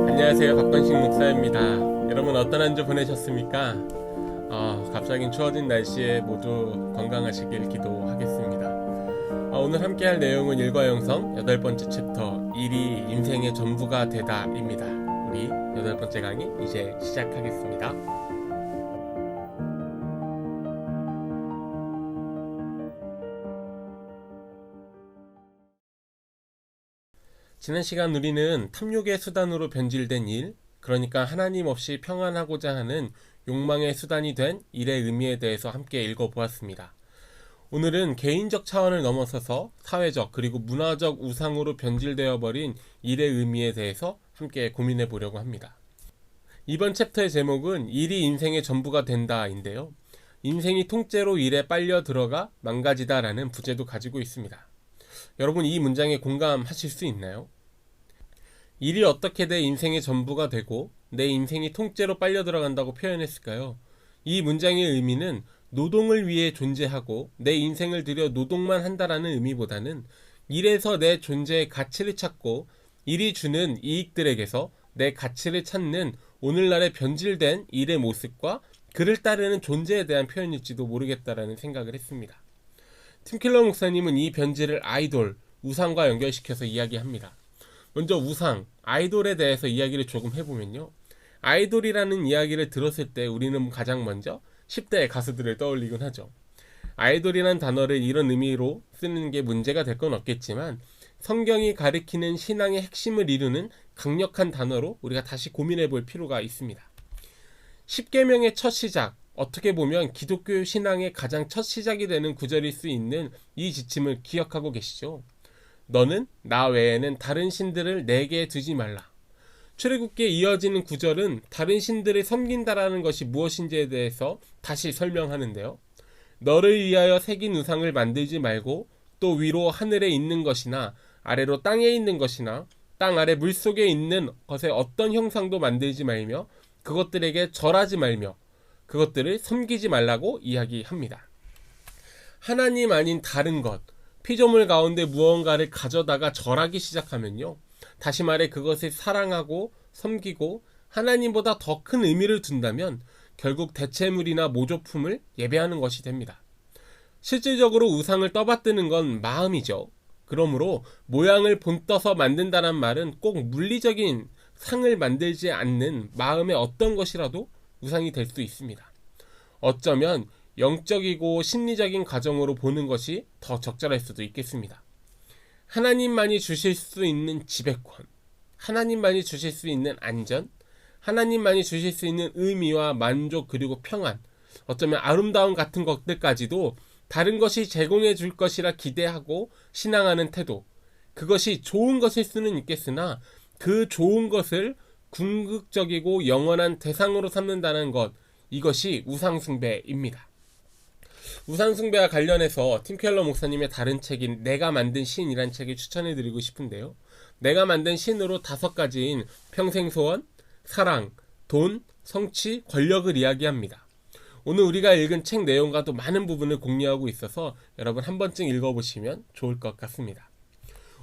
안녕하세요, 박건식 목사입니다. 여러분 어떤 한 주 보내셨습니까? 갑자기 추워진 날씨에 모두 건강하시길 기도하겠습니다. 오늘 함께할 내용은 일과영성 8번째 챕터 일이 인생의 전부가 되다 입니다. 우리 8번째 강의 이제 시작하겠습니다. 지난 시간 우리는 탐욕의 수단으로 변질된 일, 그러니까 하나님 없이 평안하고자 하는 욕망의 수단이 된 일의 의미에 대해서 함께 읽어보았습니다. 오늘은 개인적 차원을 넘어서서 사회적 그리고 문화적 우상으로 변질되어 버린 일의 의미에 대해서 함께 고민해 보려고 합니다. 이번 챕터의 제목은 일이 인생의 전부가 된다인데요. 인생이 통째로 일에 빨려 들어가 망가지다라는 부제도 가지고 있습니다. 여러분 이 문장에 공감하실 수 있나요? 일이 어떻게 내 인생의 전부가 되고 내 인생이 통째로 빨려 들어간다고 표현했을까요? 이 문장의 의미는 노동을 위해 존재하고 내 인생을 들여 노동만 한다라는 의미보다는 일에서 내 존재의 가치를 찾고 일이 주는 이익들에게서 내 가치를 찾는 오늘날의 변질된 일의 모습과 그를 따르는 존재에 대한 표현일지도 모르겠다라는 생각을 했습니다. 팀켈러 목사님은 이 변질을 아이돌, 우상과 연결시켜서 이야기합니다. 먼저 우상, 아이돌에 대해서 이야기를 조금 해보면요. 아이돌이라는 이야기를 들었을 때 우리는 가장 먼저 10대 가수들을 떠올리곤 하죠. 아이돌이라는 단어를 이런 의미로 쓰는 게 문제가 될 건 없겠지만 성경이 가리키는 신앙의 핵심을 이루는 강력한 단어로 우리가 다시 고민해 볼 필요가 있습니다. 10계명의 첫 시작, 어떻게 보면 기독교 신앙의 가장 첫 시작이 되는 구절일 수 있는 이 지침을 기억하고 계시죠? 너는 나 외에는 다른 신들을 내게 두지 말라. 출애굽기에 이어지는 구절은 다른 신들을 섬긴다라는 것이 무엇인지에 대해서 다시 설명하는데요. 너를 위하여 새긴 우상을 만들지 말고 또 위로 하늘에 있는 것이나 아래로 땅에 있는 것이나 땅 아래 물속에 있는 것의 어떤 형상도 만들지 말며 그것들에게 절하지 말며 그것들을 섬기지 말라고 이야기합니다. 하나님 아닌 다른 것, 피조물 가운데 무언가를 가져다가 절하기 시작하면요. 다시 말해 그것을 사랑하고 섬기고 하나님보다 더 큰 의미를 둔다면 결국 대체물이나 모조품을 예배하는 것이 됩니다. 실질적으로 우상을 떠받드는 건 마음이죠. 그러므로 모양을 본떠서 만든다는 말은 꼭 물리적인 상을 만들지 않는 마음의 어떤 것이라도 우상이 될 수 있습니다. 어쩌면 영적이고 심리적인 가정으로 보는 것이 더 적절할 수도 있겠습니다. 하나님만이 주실 수 있는 지배권, 하나님만이 주실 수 있는 안전, 하나님만이 주실 수 있는 의미와 만족 그리고 평안, 어쩌면 아름다움 같은 것들까지도 다른 것이 제공해 줄 것이라 기대하고 신앙하는 태도, 그것이 좋은 것일 수는 있겠으나 그 좋은 것을 궁극적이고 영원한 대상으로 삼는다는 것, 이것이 우상숭배입니다. 우상숭배와 관련해서 팀켈러 목사님의 다른 책인 내가 만든 신이란 책을 추천해드리고 싶은데요. 내가 만든 신으로 5가지인 평생소원, 사랑, 돈, 성취, 권력을 이야기합니다. 오늘 우리가 읽은 책 내용과도 많은 부분을 공유하고 있어서 여러분 한 번쯤 읽어보시면 좋을 것 같습니다.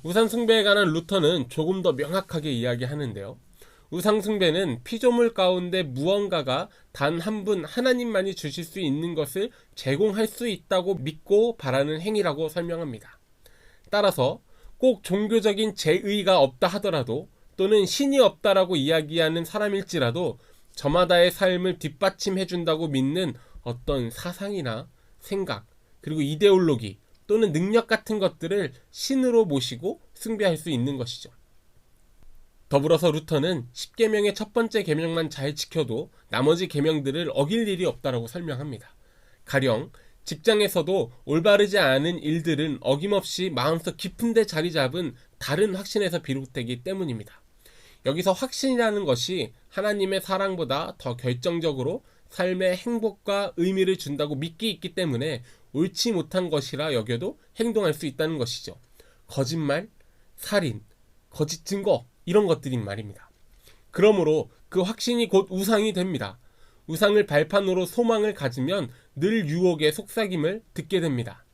우상숭배에 관한 루터는 조금 더 명확하게 이야기하는데요. 우상숭배는 피조물 가운데 무언가가 단 한 분 하나님만이 주실 수 있는 것을 제공할 수 있다고 믿고 바라는 행위라고 설명합니다. 따라서 꼭 종교적인 제의가 없다 하더라도 또는 신이 없다라고 이야기하는 사람일지라도 저마다의 삶을 뒷받침해 준다고 믿는 어떤 사상이나 생각 그리고 이데올로기 또는 능력 같은 것들을 신으로 모시고 숭배할 수 있는 것이죠. 더불어서 루터는 10계명의 첫 번째 계명만 잘 지켜도 나머지 계명들을 어길 일이 없다라고 설명합니다. 가령 직장에서도 올바르지 않은 일들은 어김없이 마음속 깊은 데 자리 잡은 다른 확신에서 비롯되기 때문입니다. 여기서 확신이라는 것이 하나님의 사랑보다 더 결정적으로 삶의 행복과 의미를 준다고 믿기 있기 때문에 옳지 못한 것이라 여겨도 행동할 수 있다는 것이죠. 거짓말, 살인, 거짓 증거 이런 것들인 말입니다. 그러므로 그 확신이 곧 우상이 됩니다. 우상을 발판으로 소망을 가지면 늘 유혹의 속삭임을 듣게 됩니다.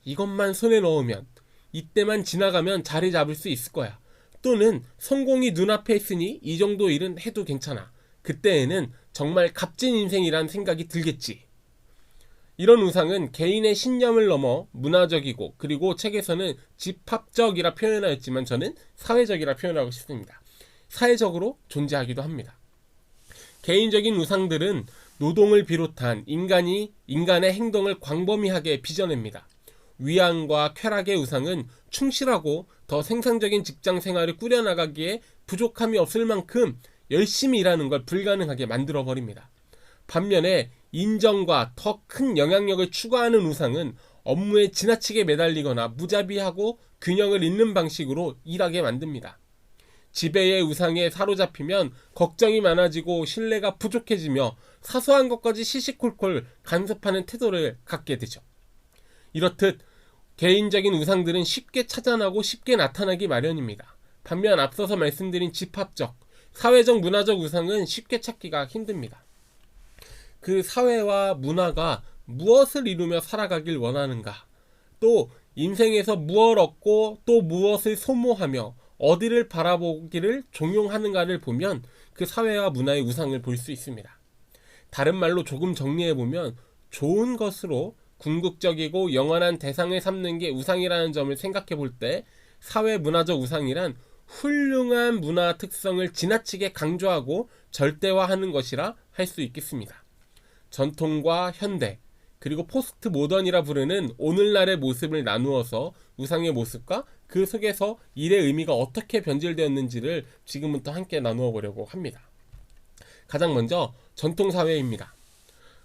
이것만 손에 넣으면, 이때만 지나가면 자리 잡을 수 있을 거야. 또는 성공이 눈앞에 있으니 이 정도 일은 해도 괜찮아. 그때에는 정말 값진 인생이란 생각이 들겠지. 이런 우상은 개인의 신념을 넘어 문화적이고, 그리고 책에서는 집합적이라 표현하였지만 저는 사회적이라 표현하고 싶습니다. 사회적으로 존재하기도 합니다. 개인적인 우상들은 노동을 비롯한 인간의 행동을 광범위하게 빚어냅니다. 위안과 쾌락의 우상은 충실하고 더 생산적인 직장 생활을 꾸려나가기에 부족함이 없을 만큼 열심히 일하는 걸 불가능하게 만들어버립니다. 반면에 인정과 더 큰 영향력을 추구하는 우상은 업무에 지나치게 매달리거나 무자비하고 균형을 잃는 방식으로 일하게 만듭니다. 지배의 우상에 사로잡히면 걱정이 많아지고 신뢰가 부족해지며 사소한 것까지 시시콜콜 간섭하는 태도를 갖게 되죠. 이렇듯 개인적인 우상들은 쉽게 찾아나고 쉽게 나타나기 마련입니다. 반면 앞서서 말씀드린 집합적, 사회적, 문화적 우상은 쉽게 찾기가 힘듭니다. 그 사회와 문화가 무엇을 이루며 살아가길 원하는가, 또 인생에서 무엇을 얻고 또 무엇을 소모하며 어디를 바라보기를 종용하는가를 보면 그 사회와 문화의 우상을 볼 수 있습니다. 다른 말로 조금 정리해보면 좋은 것으로 궁극적이고 영원한 대상을 삼는 게 우상이라는 점을 생각해 볼 때 사회 문화적 우상이란 훌륭한 문화 특성을 지나치게 강조하고 절대화하는 것이라 할 수 있겠습니다. 전통과 현대, 그리고 포스트 모던이라 부르는 오늘날의 모습을 나누어서 우상의 모습과 그 속에서 일의 의미가 어떻게 변질되었는지를 지금부터 함께 나누어 보려고 합니다. 가장 먼저 전통사회입니다.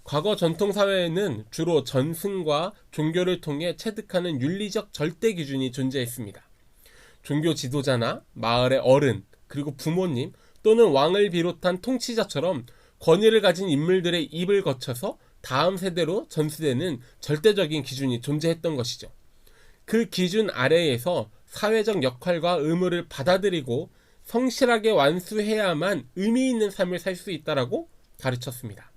과거 전통사회에는 주로 전승과 종교를 통해 체득하는 윤리적 절대 기준이 존재했습니다. 종교 지도자나 마을의 어른, 그리고 부모님 또는 왕을 비롯한 통치자처럼 권위를 가진 인물들의 입을 거쳐서 다음 세대로 전수되는 절대적인 기준이 존재했던 것이죠. 그 기준 아래에서 사회적 역할과 의무를 받아들이고 성실하게 완수해야만 의미 있는 삶을 살 수 있다라고 가르쳤습니다.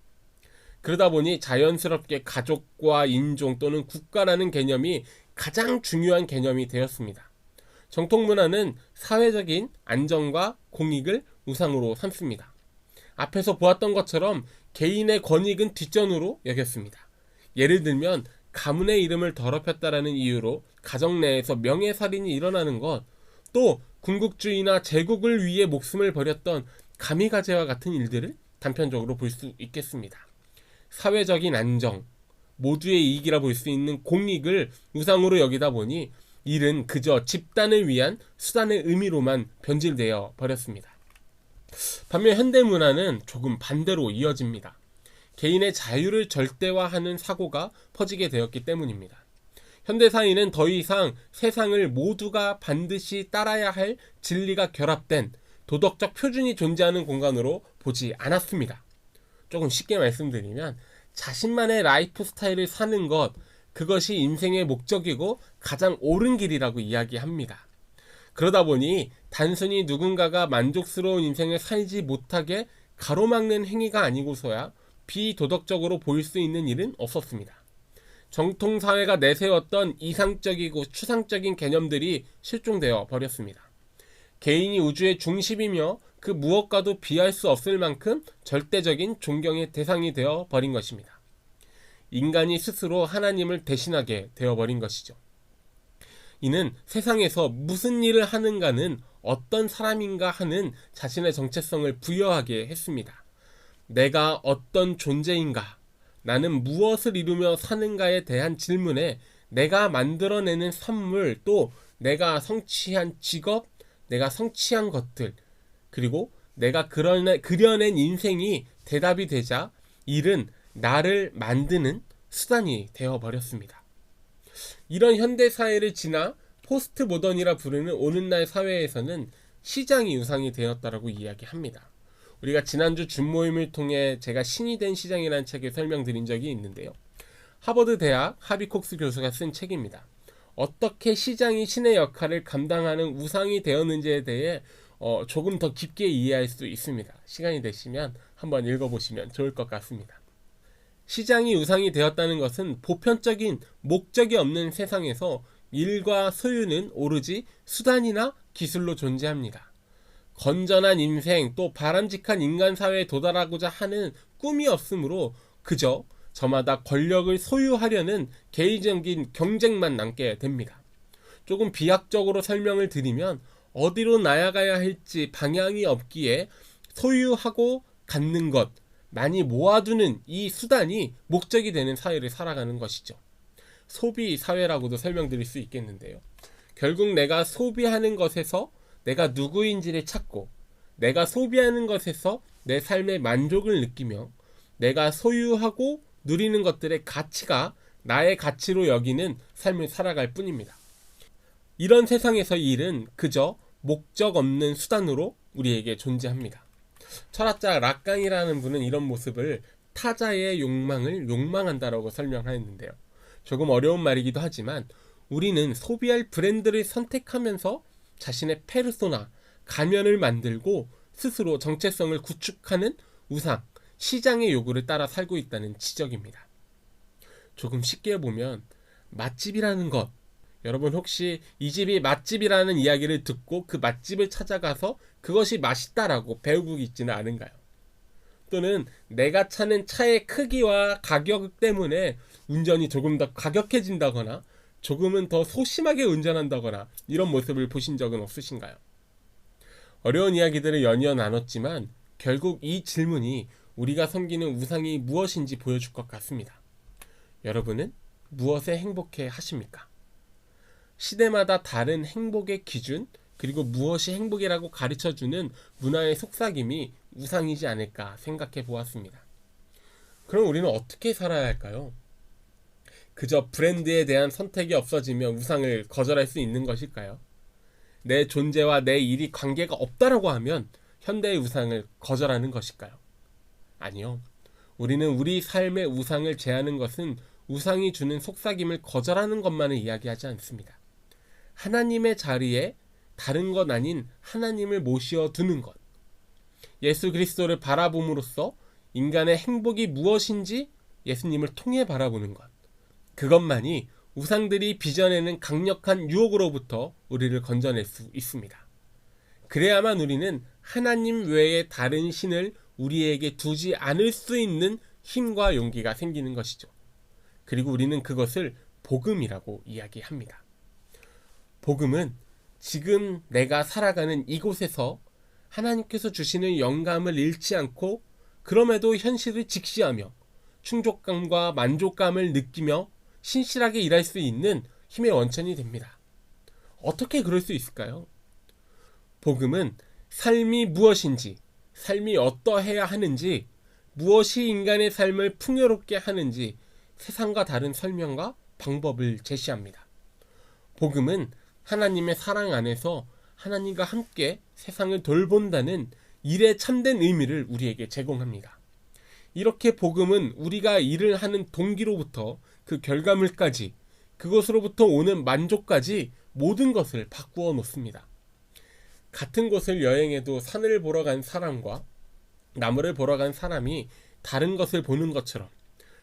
그러다 보니 자연스럽게 가족과 인종 또는 국가라는 개념이 가장 중요한 개념이 되었습니다. 정통문화는 사회적인 안정과 공익을 우상으로 삼습니다. 앞에서 보았던 것처럼 개인의 권익은 뒷전으로 여겼습니다. 예를 들면 가문의 이름을 더럽혔다라는 이유로 가정 내에서 명예살인이 일어나는 것, 또 군국주의나 제국을 위해 목숨을 버렸던 가미가제와 같은 일들을 단편적으로 볼 수 있겠습니다. 사회적인 안정, 모두의 이익이라 볼 수 있는 공익을 우상으로 여기다 보니 일은 그저 집단을 위한 수단의 의미로만 변질되어 버렸습니다. 반면 현대문화는 조금 반대로 이어집니다. 개인의 자유를 절대화하는 사고가 퍼지게 되었기 때문입니다. 현대사회는 더 이상 세상을 모두가 반드시 따라야 할 진리가 결합된 도덕적 표준이 존재하는 공간으로 보지 않았습니다. 조금 쉽게 말씀드리면 자신만의 라이프 스타일을 사는 것, 그것이 인생의 목적이고 가장 옳은 길이라고 이야기합니다. 그러다 보니 단순히 누군가가 만족스러운 인생을 살지 못하게 가로막는 행위가 아니고서야 비도덕적으로 보일 수 있는 일은 없었습니다. 정통사회가 내세웠던 이상적이고 추상적인 개념들이 실종되어 버렸습니다. 개인이 우주의 중심이며 그 무엇과도 비할 수 없을 만큼 절대적인 존경의 대상이 되어 버린 것입니다. 인간이 스스로 하나님을 대신하게 되어버린 것이죠. 이는 세상에서 무슨 일을 하는가는 어떤 사람인가 하는 자신의 정체성을 부여하게 했습니다. 내가 어떤 존재인가, 나는 무엇을 이루며 사는가에 대한 질문에 내가 만들어내는 선물, 또 내가 성취한 직업, 내가 성취한 것들, 그리고 내가 그려낸 인생이 대답이 되자 일은 나를 만드는 수단이 되어버렸습니다. 이런 현대사회를 지나 포스트 모던이라 부르는 오늘날 사회에서는 시장이 우상이 되었다라고 이야기합니다. 우리가 지난주 줌모임을 통해 제가 신이 된 시장이라는 책을 설명드린 적이 있는데요. 하버드 대학 하비 콕스 교수가 쓴 책입니다. 어떻게 시장이 신의 역할을 감당하는 우상이 되었는지에 대해 조금 더 깊게 이해할 수 있습니다. 시간이 되시면 한번 읽어보시면 좋을 것 같습니다. 시장이 우상이 되었다는 것은 보편적인 목적이 없는 세상에서 일과 소유는 오로지 수단이나 기술로 존재합니다. 건전한 인생 또 바람직한 인간 사회에 도달하고자 하는 꿈이 없으므로 그저 저마다 권력을 소유하려는 개인적인 경쟁만 남게 됩니다. 조금 비약적으로 설명을 드리면 어디로 나아가야 할지 방향이 없기에 소유하고 갖는 것, 많이 모아두는 이 수단이 목적이 되는 사회를 살아가는 것이죠. 소비 사회라고도 설명드릴 수 있겠는데요. 결국 내가 소비하는 것에서 내가 누구인지를 찾고 내가 소비하는 것에서 내 삶의 만족을 느끼며 내가 소유하고 누리는 것들의 가치가 나의 가치로 여기는 삶을 살아갈 뿐입니다. 이런 세상에서 일은 그저 목적 없는 수단으로 우리에게 존재합니다. 철학자 락강이라는 분은 이런 모습을 타자의 욕망을 욕망한다라고 설명하였는데요. 조금 어려운 말이기도 하지만 우리는 소비할 브랜드를 선택하면서 자신의 페르소나, 가면을 만들고 스스로 정체성을 구축하는 우상, 시장의 요구를 따라 살고 있다는 지적입니다. 조금 쉽게 보면 맛집이라는 것, 여러분 혹시 이 집이 맛집이라는 이야기를 듣고 그 맛집을 찾아가서 그것이 맛있다라고 배우고 있지는 않은가요? 또는 내가 차는 차의 크기와 가격 때문에 운전이 조금 더 과격해진다거나 조금은 더 소심하게 운전한다거나 이런 모습을 보신 적은 없으신가요? 어려운 이야기들을 연이어 나눴지만 결국 이 질문이 우리가 섬기는 우상이 무엇인지 보여줄 것 같습니다. 여러분은 무엇에 행복해 하십니까? 시대마다 다른 행복의 기준 그리고 무엇이 행복이라고 가르쳐주는 문화의 속삭임이 우상이지 않을까 생각해 보았습니다. 그럼 우리는 어떻게 살아야 할까요? 그저 브랜드에 대한 선택이 없어지면 우상을 거절할 수 있는 것일까요? 내 존재와 내 일이 관계가 없다라고 하면 현대의 우상을 거절하는 것일까요? 아니요. 우리는 우리 삶의 우상을 제하는 것은 우상이 주는 속삭임을 거절하는 것만을 이야기하지 않습니다. 하나님의 자리에 다른 것 아닌 하나님을 모시어 두는 것. 예수 그리스도를 바라봄으로써 인간의 행복이 무엇인지 예수님을 통해 바라보는 것. 그것만이 우상들이 빚어내는 강력한 유혹으로부터 우리를 건져낼 수 있습니다. 그래야만 우리는 하나님 외에 다른 신을 우리에게 두지 않을 수 있는 힘과 용기가 생기는 것이죠. 그리고 우리는 그것을 복음이라고 이야기합니다. 복음은 지금 내가 살아가는 이곳에서 하나님께서 주시는 영감을 잃지 않고 그럼에도 현실을 직시하며 충족감과 만족감을 느끼며 신실하게 일할 수 있는 힘의 원천이 됩니다. 어떻게 그럴 수 있을까요? 복음은 삶이 무엇인지, 삶이 어떠해야 하는지, 무엇이 인간의 삶을 풍요롭게 하는지 세상과 다른 설명과 방법을 제시합니다. 복음은 하나님의 사랑 안에서 하나님과 함께 세상을 돌본다는 일의 참된 의미를 우리에게 제공합니다. 이렇게 복음은 우리가 일을 하는 동기로부터 그 결과물까지 그것으로부터 오는 만족까지 모든 것을 바꾸어 놓습니다. 같은 곳을 여행해도 산을 보러 간 사람과 나무를 보러 간 사람이 다른 것을 보는 것처럼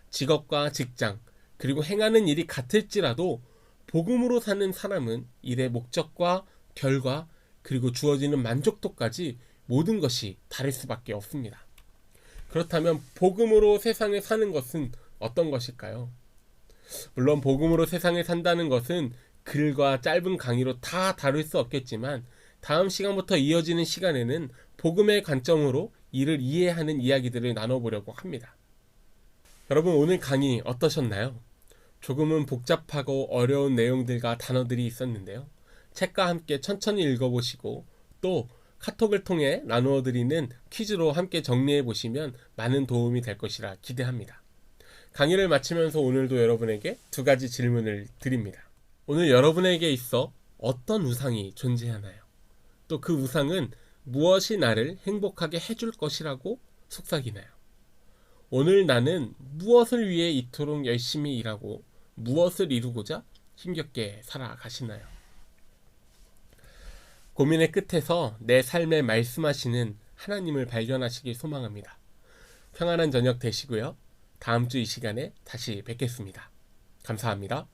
직업과 직장 그리고 행하는 일이 같을지라도 복음으로 사는 사람은 일의 목적과 결과 그리고 주어지는 만족도까지 모든 것이 다를 수밖에 없습니다. 그렇다면 복음으로 세상을 사는 것은 어떤 것일까요? 물론 복음으로 세상을 산다는 것은 글과 짧은 강의로 다 다룰 수 없겠지만 다음 시간부터 이어지는 시간에는 복음의 관점으로 이를 이해하는 이야기들을 나눠보려고 합니다. 여러분 오늘 강의 어떠셨나요? 조금은 복잡하고 어려운 내용들과 단어들이 있었는데요. 책과 함께 천천히 읽어보시고 또 카톡을 통해 나누어드리는 퀴즈로 함께 정리해보시면 많은 도움이 될 것이라 기대합니다. 강의를 마치면서 오늘도 여러분에게 두 가지 질문을 드립니다. 오늘 여러분에게 있어 어떤 우상이 존재하나요? 또 그 우상은 무엇이 나를 행복하게 해줄 것이라고 속삭이나요? 오늘 나는 무엇을 위해 이토록 열심히 일하고 무엇을 이루고자 힘겹게 살아가시나요? 고민의 끝에서 내 삶에 말씀하시는 하나님을 발견하시길 소망합니다. 평안한 저녁 되시고요. 다음 주 이 시간에 다시 뵙겠습니다. 감사합니다.